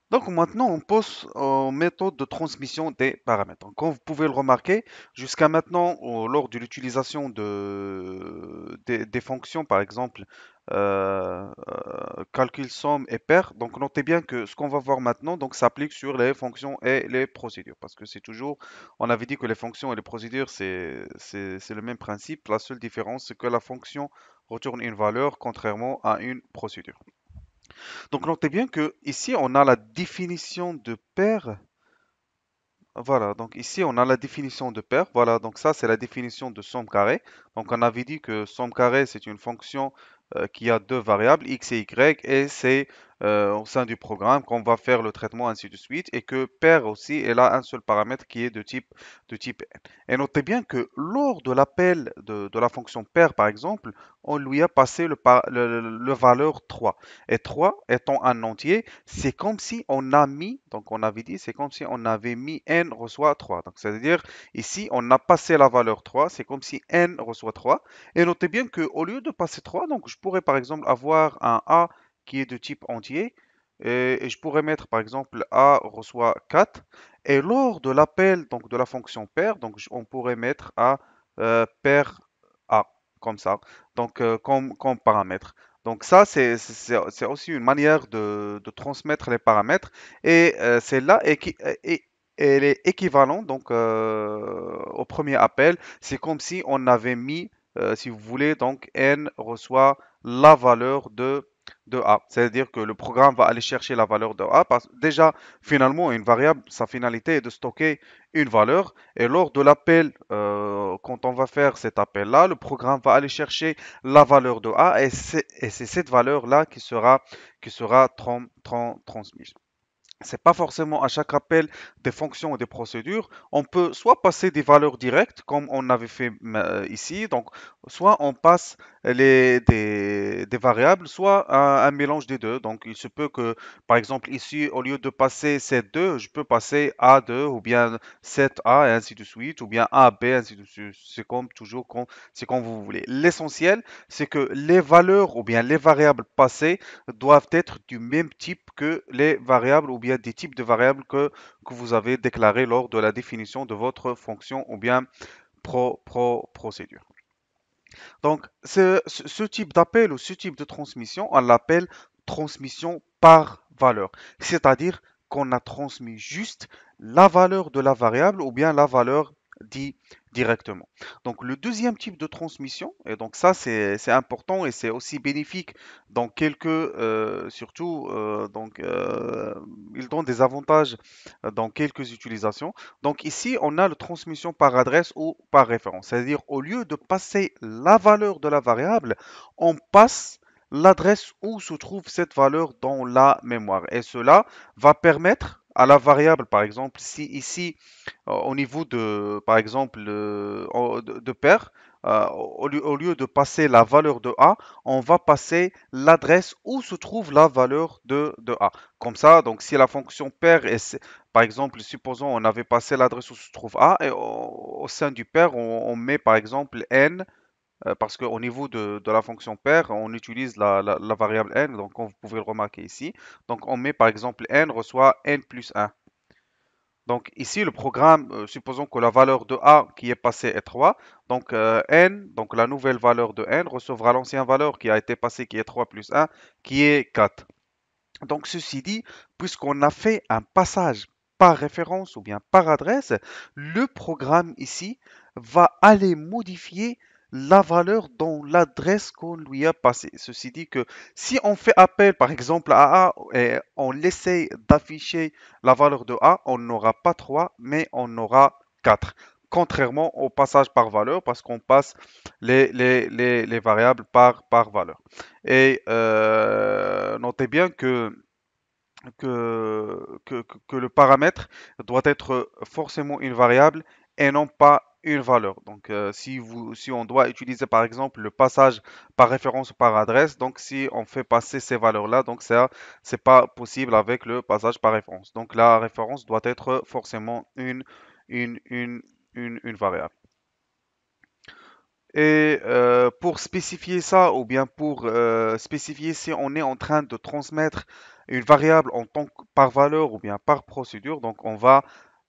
Donc maintenant, on passe aux méthodes de transmission des paramètres. Donc, comme vous pouvez le remarquer, jusqu'à maintenant, lors de l'utilisation des fonctions, par exemple, calcul, somme et paire, donc notez bien que ce qu'on va voir maintenant donc, s'applique sur les fonctions et les procédures. Parce que c'est toujours, on avait dit que les fonctions et les procédures, c'est le même principe. La seule différence, c'est que la fonction retourne une valeur contrairement à une procédure. Donc notez bien que ici on a la définition de paire. Voilà, donc ici on a la définition de paire. Voilà, donc ça c'est la définition de somme carrée. Donc on avait dit que somme carrée c'est une fonction qui a deux variables, x et y, et c'est au sein du programme qu'on va faire le traitement ainsi de suite, et que paire aussi, elle a un seul paramètre qui est de type n. Et notez bien que lors de l'appel de la fonction paire par exemple, on lui a passé le valeur 3. Et 3 étant un entier, c'est comme si on a mis, donc on avait dit, c'est comme si on avait mis n reçoit 3. Donc c'est-à-dire ici, on a passé la valeur 3, c'est comme si n reçoit 3. Et notez bien qu'au lieu de passer 3, donc je pourrais par exemple avoir un a qui est de type entier, et je pourrais mettre par exemple a reçoit 4. Et lors de l'appel donc de la fonction paire, donc on pourrait mettre a paire a, comme ça, donc comme paramètre. Donc ça, c'est aussi une manière de transmettre les paramètres, et celle-là elle est équivalente donc au premier appel. C'est comme si on avait mis, si vous voulez, donc n reçoit la valeur de a. C'est-à-dire que le programme va aller chercher la valeur de a, parce que déjà, finalement, une variable, sa finalité est de stocker une valeur, et lors de l'appel, quand on va faire cet appel-là, le programme va aller chercher la valeur de A, et c'est cette valeur-là qui sera transmise. C'est pas forcément à chaque appel des fonctions ou des procédures. On peut soit passer des valeurs directes, comme on avait fait ici, donc soit on passe des variables, soit un mélange des deux. Donc il se peut que, par exemple, ici, au lieu de passer C2, je peux passer A2 ou bien 7A et ainsi de suite, ou bien AB, ainsi de suite. C'est comme toujours, c'est comme vous voulez. L'essentiel, c'est que les valeurs ou bien les variables passées doivent être du même type que les variables ou bien des types de variables que vous avez déclarés lors de la définition de votre fonction ou bien procédure. Donc, ce type d'appel ou ce type de transmission, on l'appelle transmission par valeur. C'est-à-dire qu'on a transmis juste la valeur de la variable ou bien la valeur dit directement. Donc, le deuxième type de transmission, et donc ça c'est important et c'est aussi bénéfique dans surtout, il donne des avantages dans quelques utilisations. Donc ici, on a la transmission par adresse ou par référence. C'est-à-dire, au lieu de passer la valeur de la variable, on passe l'adresse où se trouve cette valeur dans la mémoire. Et cela va permettre à la variable, par exemple, si ici, au niveau de, par exemple, de paire, au lieu de passer la valeur de A, on va passer l'adresse où se trouve la valeur de A. Comme ça, donc si la fonction paire est, par exemple, supposons on avait passé l'adresse où se trouve A, et au sein du pair, on met par exemple n, parce qu'au niveau de la fonction pair, on utilise la variable n, donc comme vous pouvez le remarquer ici. Donc on met par exemple n reçoit n plus 1. Donc ici, le programme, supposons que la valeur de A qui est passée est 3. Donc n, donc la nouvelle valeur de n recevra l'ancienne valeur qui a été passée qui est 3 plus 1, qui est 4. Donc, ceci dit, puisqu'on a fait un passage par référence ou bien par adresse, le programme ici va aller modifier la valeur dans l'adresse qu'on lui a passée. Ceci dit que si on fait appel par exemple à A et on essaie d'afficher la valeur de A, on n'aura pas 3, mais on aura 4. Contrairement au passage par valeur, parce qu'on passe les variables par valeur. Et notez bien que le paramètre doit être forcément une variable et non pas une valeur. Donc, si on doit utiliser par exemple le passage par référence ou par adresse, donc si on fait passer ces valeurs-là, donc ça, c'est pas possible avec le passage par référence. Donc, la référence doit être forcément une, une, une variable. Et pour spécifier ça, ou bien pour spécifier si on est en train de transmettre une variable en tant que par valeur ou bien par procédure, donc on va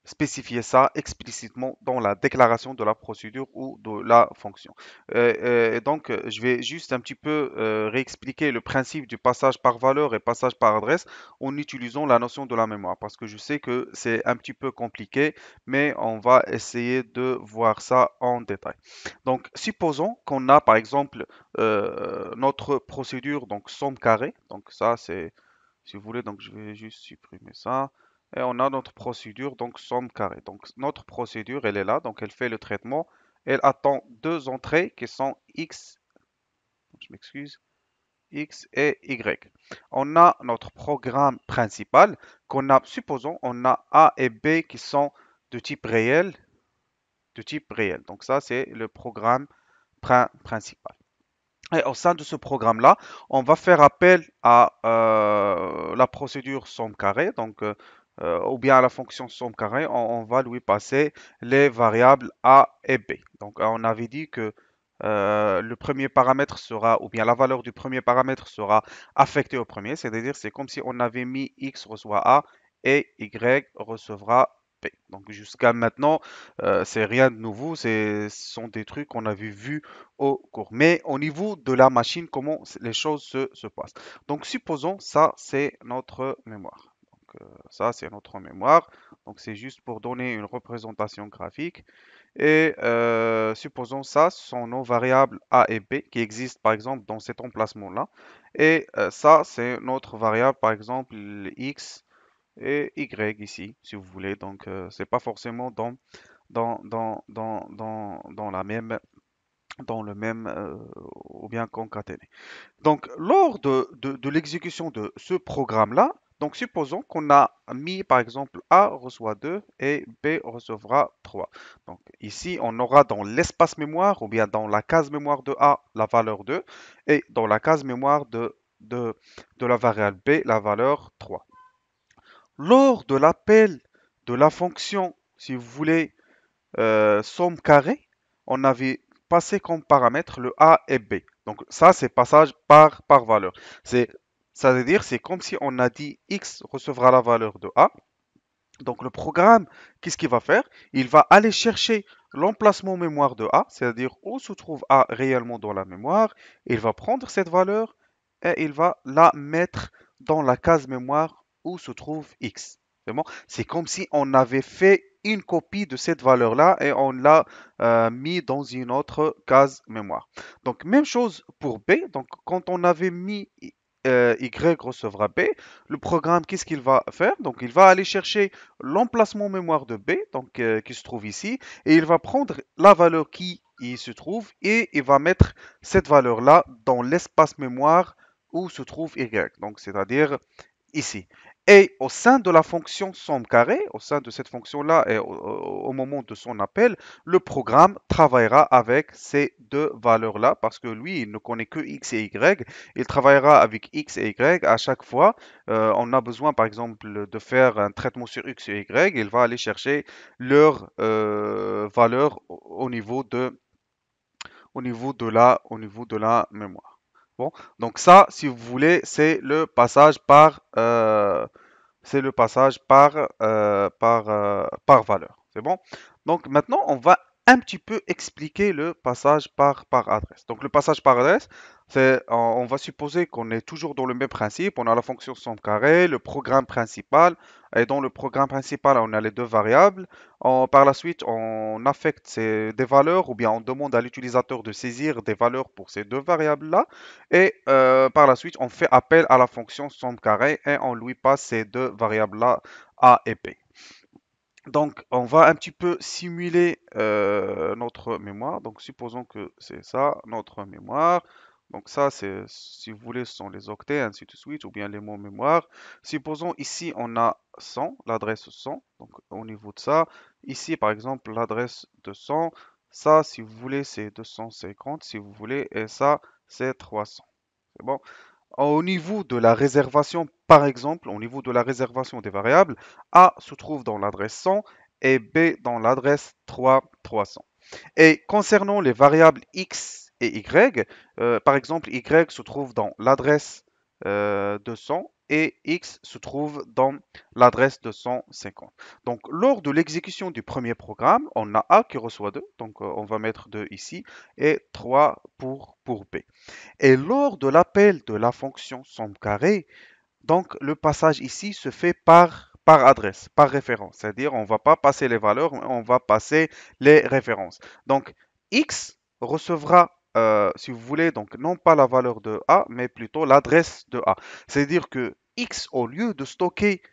spécifier ça explicitement dans la déclaration de la procédure ou de la fonction. Et donc, je vais juste un petit peu réexpliquer le principe du passage par valeur et passage par adresse en utilisant la notion de la mémoire, parce que je sais que c'est un petit peu compliqué, mais on va essayer de voir ça en détail. Donc, supposons qu'on a par exemple notre procédure, donc somme carrée, donc ça c'est, si vous voulez, donc je vais juste supprimer ça. Et on a notre procédure, donc somme carrée. Donc notre procédure, elle est là, donc elle fait le traitement. Elle attend deux entrées qui sont x, je m'excuse, x et y. On a notre programme principal qu'on a, supposons, on a a et b qui sont de type réel, de type réel. Donc ça, c'est le programme principal. Et au sein de ce programme-là, on va faire appel à la procédure somme carrée, donc, ou bien à la fonction somme carrée, on va lui passer les variables a et b. Donc, on avait dit que le premier paramètre sera, ou bien la valeur du premier paramètre sera affectée au premier, c'est-à-dire c'est comme si on avait mis x reçoit a et y recevra b. Donc jusqu'à maintenant, c'est rien de nouveau, ce sont des trucs qu'on avait vus au cours. Mais au niveau de la machine, comment les choses se passent. Donc supposons ça, c'est notre mémoire. Donc, ça, c'est notre mémoire. Donc c'est juste pour donner une représentation graphique. Et supposons ça, ce sont nos variables a et b qui existent par exemple dans cet emplacement-là. Et ça, c'est notre variable par exemple x et y ici, si vous voulez. Donc c'est pas forcément dans la même, dans le même ou bien concaténé. Donc, lors de l'exécution de ce programme-là, donc supposons qu'on a mis par exemple A reçoit 2 et B recevra 3. Donc ici, on aura dans l'espace mémoire ou bien dans la case mémoire de A la valeur 2 et dans la case mémoire de la variable B la valeur 3. Lors de l'appel de la fonction, si vous voulez, somme carrée, on avait passé comme paramètre le A et B. Donc ça, c'est passage par valeur. C'est, ça veut dire, c'est comme si on a dit X recevra la valeur de A. Donc le programme, qu'est-ce qu'il va faire? Il va aller chercher l'emplacement mémoire de A, c'est-à-dire où se trouve A réellement dans la mémoire. Il va prendre cette valeur et il va la mettre dans la case mémoire où se trouve X. C'est bon? C'est comme si on avait fait une copie de cette valeur-là et on l'a mis dans une autre case mémoire. Donc même chose pour B. Donc quand on avait mis Y recevra B, le programme, qu'est-ce qu'il va faire? Donc il va aller chercher l'emplacement mémoire de B, donc qui se trouve ici, et il va prendre la valeur qui y se trouve et il va mettre cette valeur-là dans l'espace mémoire où se trouve Y, donc c'est-à-dire ici. Et au sein de la fonction somme carrée, au sein de cette fonction-là et au moment de son appel, le programme travaillera avec ces deux valeurs-là parce que lui, il ne connaît que x et y. Il travaillera avec x et y à chaque fois. On a besoin, par exemple, de faire un traitement sur x et y. Il va aller chercher leur valeur au niveau de la mémoire. Bon, donc ça, si vous voulez, c'est le passage par valeur. C'est bon? Donc maintenant, on va un petit peu expliquer le passage par adresse. Donc le passage par adresse, c'est, on va supposer qu'on est toujours dans le même principe. On a la fonction somme carrée, le programme principal, et dans le programme principal, on a les deux variables. Par la suite, on affecte des valeurs ou bien on demande à l'utilisateur de saisir des valeurs pour ces deux variables-là. Et par la suite, on fait appel à la fonction somme carrée et on lui passe ces deux variables-là, A et B. Donc, on va un petit peu simuler notre mémoire. Donc, supposons que c'est ça, notre mémoire. Donc, ça, c'est, si vous voulez, ce sont les octets, ainsi de suite, ou bien les mots mémoire. Supposons ici, on a 100, l'adresse 100. Donc, au niveau de ça, ici, par exemple, l'adresse de 100. Ça, si vous voulez, c'est 250, si vous voulez, et ça, c'est 300. C'est bon? Au niveau de la réservation, par exemple, au niveau de la réservation des variables, A se trouve dans l'adresse 100 et B dans l'adresse 300. Et concernant les variables X et Y, par exemple, Y se trouve dans l'adresse de 100 et X se trouvent dans l'adresse 250. Donc, lors de l'exécution du premier programme, on a A qui reçoit 2, donc on va mettre 2 ici, et 3 pour B. Et lors de l'appel de la fonction somme carrée, donc le passage ici se fait par adresse, par référence. C'est-à-dire on ne va pas passer les valeurs, mais on va passer les références. Donc X recevra, si vous voulez, donc non pas la valeur de A, mais plutôt l'adresse de A. C'est-à-dire que X, au lieu de stocker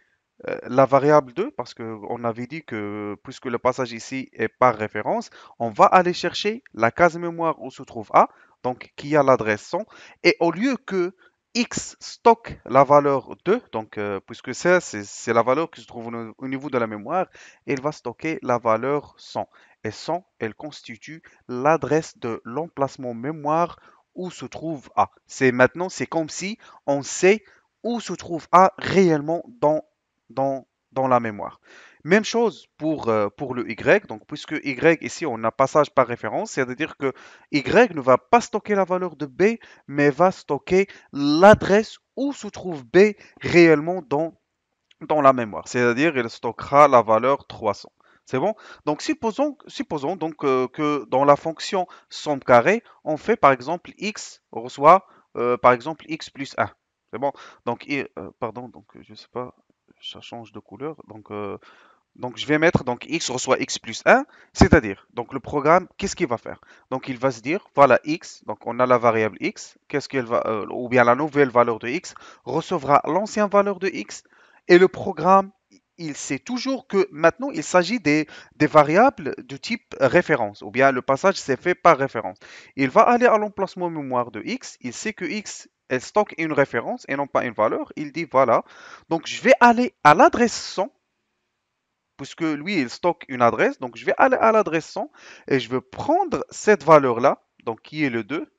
la variable 2, parce qu'on avait dit que puisque le passage ici est par référence, on va aller chercher la case mémoire où se trouve A, donc qui a l'adresse 100, et au lieu que X stocke la valeur 2, donc puisque c'est la valeur qui se trouve au niveau de la mémoire, il va stocker la valeur 100. Et 100, elle constitue l'adresse de l'emplacement mémoire où se trouve A. C'est comme si on sait où se trouve A réellement dans la mémoire. Même chose pour le Y, donc puisque Y ici on a passage par référence, c'est-à-dire que Y ne va pas stocker la valeur de B, mais va stocker l'adresse où se trouve B réellement dans la mémoire, c'est-à-dire il stockera la valeur 300. C'est bon? Donc supposons donc que dans la fonction somme carrée, on fait par exemple x reçoit par exemple x plus 1. C'est bon? Donc, pardon, donc je sais pas, ça change de couleur. Donc je vais mettre donc x reçoit x plus 1, c'est-à-dire, donc le programme, qu'est-ce qu'il va faire? Donc il va se dire, voilà x, donc on a la variable x, qu'est-ce qu'elle va, ou bien la nouvelle valeur de x, recevra l'ancienne valeur de x, et le programme, il sait toujours que maintenant il s'agit des variables de type référence, ou bien le passage s'est fait par référence. Il va aller à l'emplacement mémoire de x, il sait que x, elle stocke une référence et non pas une valeur, il dit voilà, donc je vais aller à l'adresse 100, puisque lui, il stocke une adresse. Donc, je vais aller à l'adresse 100 et je vais prendre cette valeur-là, donc qui est le 2.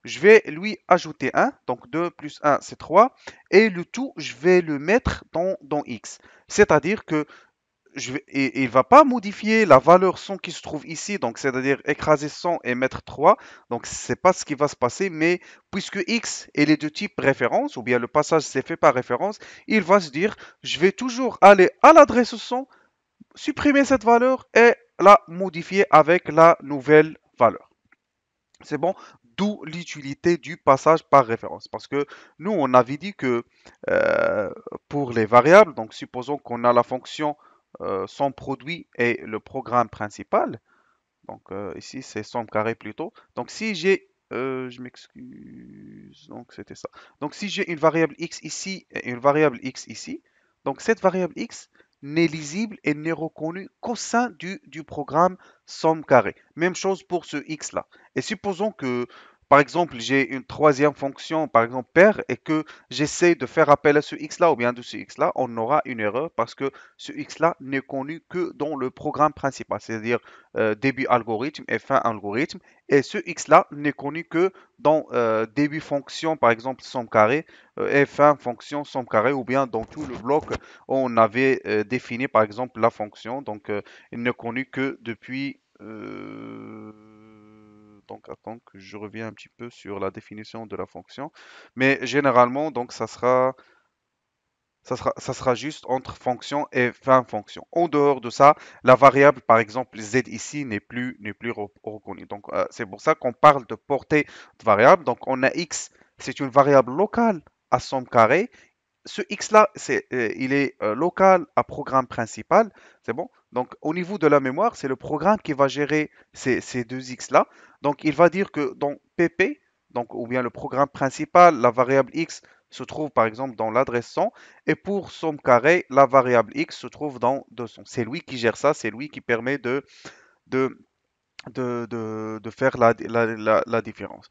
Je vais lui ajouter 1, donc 2 plus 1, c'est 3. Et le tout, je vais le mettre dans X. C'est-à-dire que il ne va pas modifier la valeur 100 qui se trouve ici, donc c'est-à-dire écraser 100 et mettre 3. Donc, ce n'est pas ce qui va se passer, mais puisque X est de type référence, ou bien le passage s'est fait par référence, il va se dire, je vais toujours aller à l'adresse 100, supprimer cette valeur et la modifier avec la nouvelle valeur. C'est bon, d'où l'utilité du passage par référence. Parce que nous, on avait dit que euh, pour les variables, donc supposons qu'on a la fonction somme produit et le programme principal. Donc ici, c'est somme carré plutôt. Donc si j'ai, je m'excuse, donc c'était ça. Donc si j'ai une variable x ici et une variable x ici, donc cette variable x n'est lisible et n'est reconnue qu'au sein du programme somme carré. Même chose pour ce x-là. Et supposons que, par exemple, j'ai une troisième fonction, par exemple paire, et que j'essaie de faire appel à ce x-là ou bien de ce x-là, on aura une erreur parce que ce x-là n'est connu que dans le programme principal, c'est-à-dire début algorithme et fin algorithme. Et ce x-là n'est connu que dans début fonction, par exemple somme carré, et fin fonction somme carré, ou bien dans tout le bloc où on avait défini, par exemple, la fonction. Donc, il n'est connu que depuis... donc, attends que je reviens un petit peu sur la définition de la fonction. Mais généralement, donc, ça sera juste entre fonction et fin fonction. En dehors de ça, la variable, par exemple, z ici, n'est plus reconnue. Donc, c'est pour ça qu'on parle de portée de variable. Donc, on a x, c'est une variable locale à somme carrée. Ce x-là, il est local à programme principal. C'est bon? Donc, au niveau de la mémoire, c'est le programme qui va gérer ces deux x-là. Donc, il va dire que dans pp, donc, ou bien le programme principal, la variable x se trouve par exemple dans l'adresse 100, et pour somme carré, la variable x se trouve dans 200. C'est lui qui gère ça, c'est lui qui permet de, de faire la différence.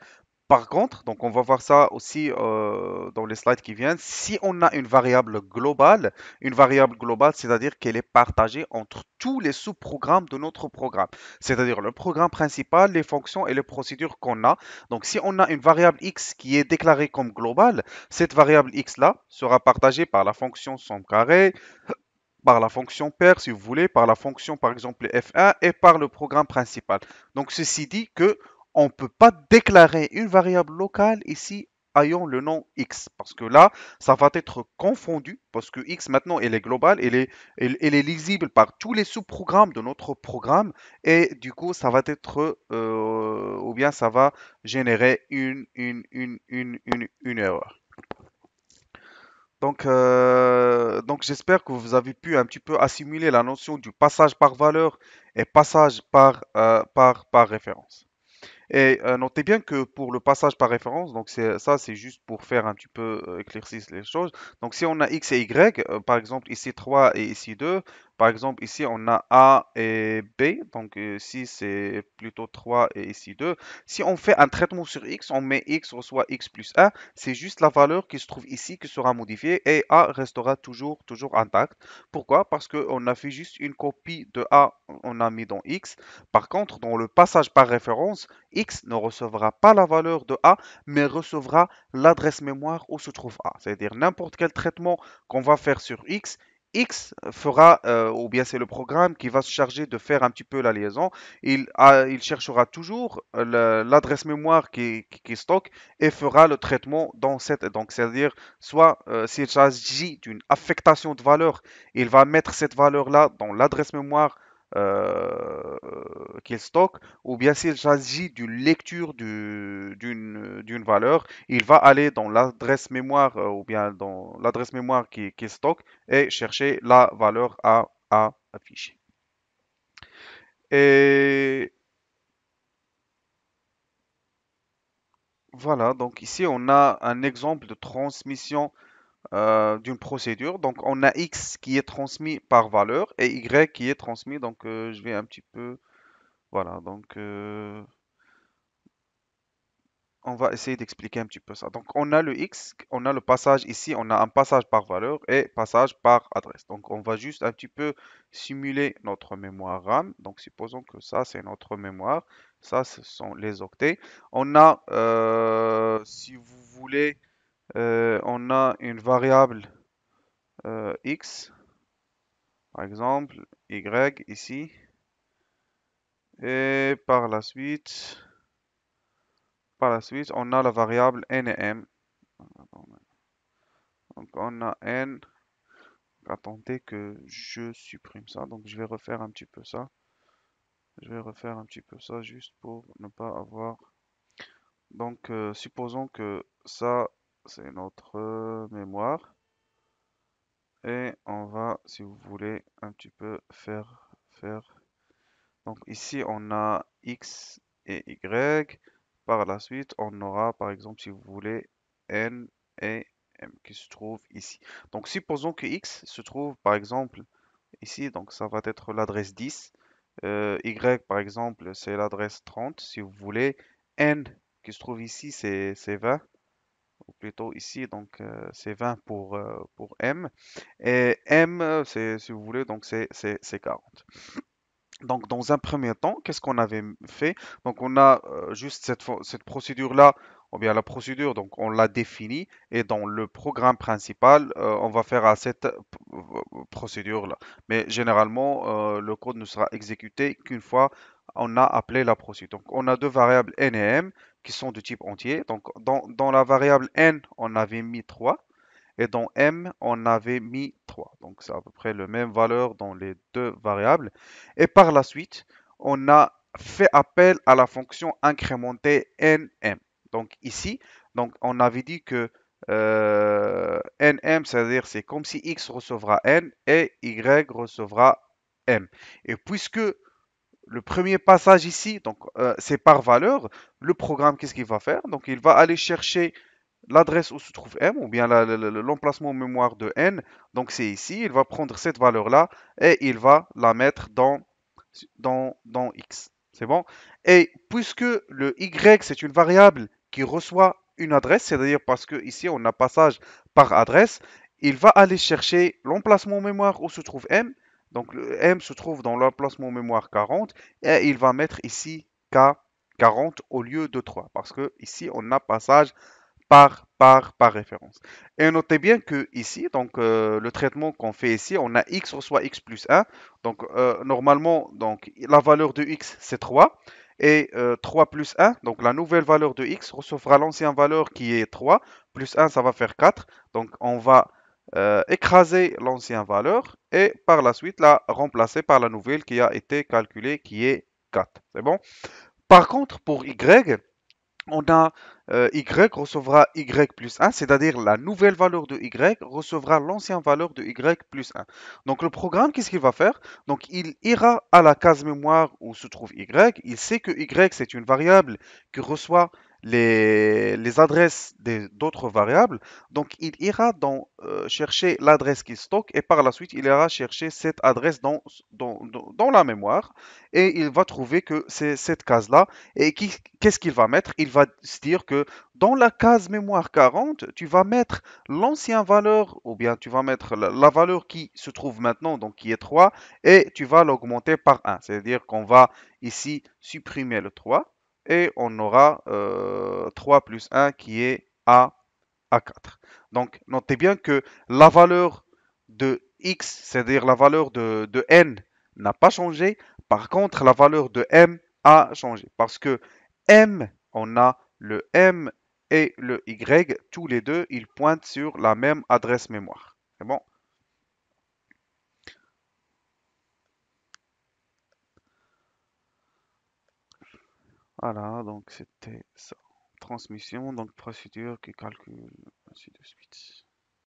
Par contre, donc on va voir ça aussi dans les slides qui viennent, si on a une variable globale, c'est-à-dire qu'elle est partagée entre tous les sous-programmes de notre programme, c'est-à-dire le programme principal, les fonctions et les procédures qu'on a. Donc si on a une variable x qui est déclarée comme globale, cette variable x-là sera partagée par la fonction somme carrée, par la fonction pair si vous voulez, par la fonction par exemple f1 et par le programme principal. Donc ceci dit que on ne peut pas déclarer une variable locale ici ayant le nom X. Parce que là, ça va être confondu, parce que X maintenant, elle est globale, elle est lisible par tous les sous-programmes de notre programme, et du coup, ça va être, ou bien ça va générer une erreur. Donc j'espère que vous avez pu un petit peu assimiler la notion du passage par valeur et passage par référence. Et notez bien que pour le passage par référence, donc c'est juste pour faire un petit peu éclaircir les choses. Donc si on a x et y, par exemple ici 3 et ici 2, par exemple ici on a A et B, donc ici c'est plutôt 3 et ici 2. Si on fait un traitement sur x, on met x reçoit x plus 1, c'est juste la valeur qui se trouve ici qui sera modifiée et A restera toujours intact. Pourquoi? Parce qu'on a fait juste une copie de A, on a mis dans x. Par contre, dans le passage par référence, X ne recevra pas la valeur de A, mais recevra l'adresse mémoire où se trouve A. C'est-à-dire n'importe quel traitement qu'on va faire sur X, X fera, ou bien c'est le programme qui va se charger de faire un petit peu la liaison. Il cherchera toujours l'adresse mémoire qui stocke et fera le traitement dans cette. Donc, c'est-à-dire, soit s'il s'agit d'une affectation de valeur, il va mettre cette valeur-là dans l'adresse mémoire qu'il stocke, ou bien s'il s'agit d'une lecture d'une valeur, il va aller dans l'adresse mémoire ou bien dans l'adresse mémoire qui stocke et chercher la valeur à afficher. Et voilà, donc ici on a un exemple de transmission d'une procédure. Donc on a x qui est transmis par valeur et y qui est transmis. Donc je vais un petit peu, voilà, donc on va essayer d'expliquer un petit peu ça. Donc, on a le X, on a le passage ici, on a un passage par valeur et passage par adresse. Donc, on va juste un petit peu simuler notre mémoire RAM. Donc, supposons que ça, c'est notre mémoire. Ça, ce sont les octets. On a, si vous voulez, on a une variable X, par exemple, Y ici. Et par la suite, on a la variable N et M. Donc on a n. Attendez que je supprime ça. Donc je vais refaire un petit peu ça. Je vais refaire un petit peu ça juste pour ne pas avoir. Donc supposons que ça c'est notre mémoire. Et on va, si vous voulez, un petit peu faire. Donc ici on a x et y. Par la suite, on aura par exemple, si vous voulez, n et m qui se trouve ici. Donc supposons que x se trouve par exemple ici, donc ça va être l'adresse 10. Y, par exemple, c'est l'adresse 30. Si vous voulez, N qui se trouve ici, c'est 20. Ou plutôt ici, donc c'est 20 pour M. Et M, si vous voulez, donc c'est 40. Donc, dans un premier temps, qu'est-ce qu'on avait fait? Donc, on a juste cette procédure-là, ou bien la procédure, donc on l'a définie, et dans le programme principal, on va faire à cette procédure-là. Mais généralement, le code ne sera exécuté qu'une fois on a appelé la procédure. Donc, on a deux variables n et m qui sont de type entier. Donc, dans la variable n, on avait mis 3. Et dans M, on avait mis 3. Donc, c'est à peu près la même valeur dans les deux variables. Et par la suite, on a fait appel à la fonction incrémentée nm. Donc, ici, donc, on avait dit que nm, c'est-à-dire c'est comme si x recevra n et y recevra m. Et puisque le premier passage ici, donc c'est par valeur, le programme, qu'est-ce qu'il va faire? Donc, il va aller chercher l'adresse où se trouve M, ou bien l'emplacement mémoire de N. Donc c'est ici, il va prendre cette valeur-là et il va la mettre dans X. C'est bon? Et puisque le Y, c'est une variable qui reçoit une adresse, c'est-à-dire parce que ici on a passage par adresse, il va aller chercher l'emplacement mémoire où se trouve M. Donc le M se trouve dans l'emplacement mémoire 40 et il va mettre ici K 40 au lieu de 3 parce que ici on a passage par référence. Et notez bien que ici, donc le traitement qu'on fait ici, on a x reçoit x plus 1. Donc normalement, donc, la valeur de x c'est 3. et 3 plus 1, donc la nouvelle valeur de x recevra l'ancienne valeur qui est 3, plus 1 ça va faire 4, donc on va écraser l'ancienne valeur et par la suite la remplacer par la nouvelle qui a été calculée qui est 4. C'est bon? Par contre, pour y, on a y recevra y plus 1, c'est-à-dire la nouvelle valeur de y recevra l'ancienne valeur de y plus 1. Donc le programme, qu'est-ce qu'il va faire? Donc il ira à la case mémoire où se trouve y, il sait que y c'est une variable qui reçoit les adresses d'autres variables, donc il ira chercher l'adresse qu'il stocke et par la suite il ira chercher cette adresse dans la mémoire et il va trouver que c'est cette case-là et qu'est-ce qu'il va mettre? Il va se dire que dans la case mémoire 40, tu vas mettre l'ancienne valeur, ou bien tu vas mettre la valeur qui se trouve maintenant, donc qui est 3, et tu vas l'augmenter par 1. C'est-à-dire qu'on va ici supprimer le 3, et on aura 3 plus 1 qui est à 4. Donc notez bien que la valeur de x, c'est-à-dire la valeur de n, n'a pas changé. Par contre, la valeur de m a changé. Parce que m, on a le m et le y, tous les deux, ils pointent sur la même adresse mémoire. C'est bon? Voilà, donc c'était ça. Transmission, donc procédure qui calcule, ainsi de suite.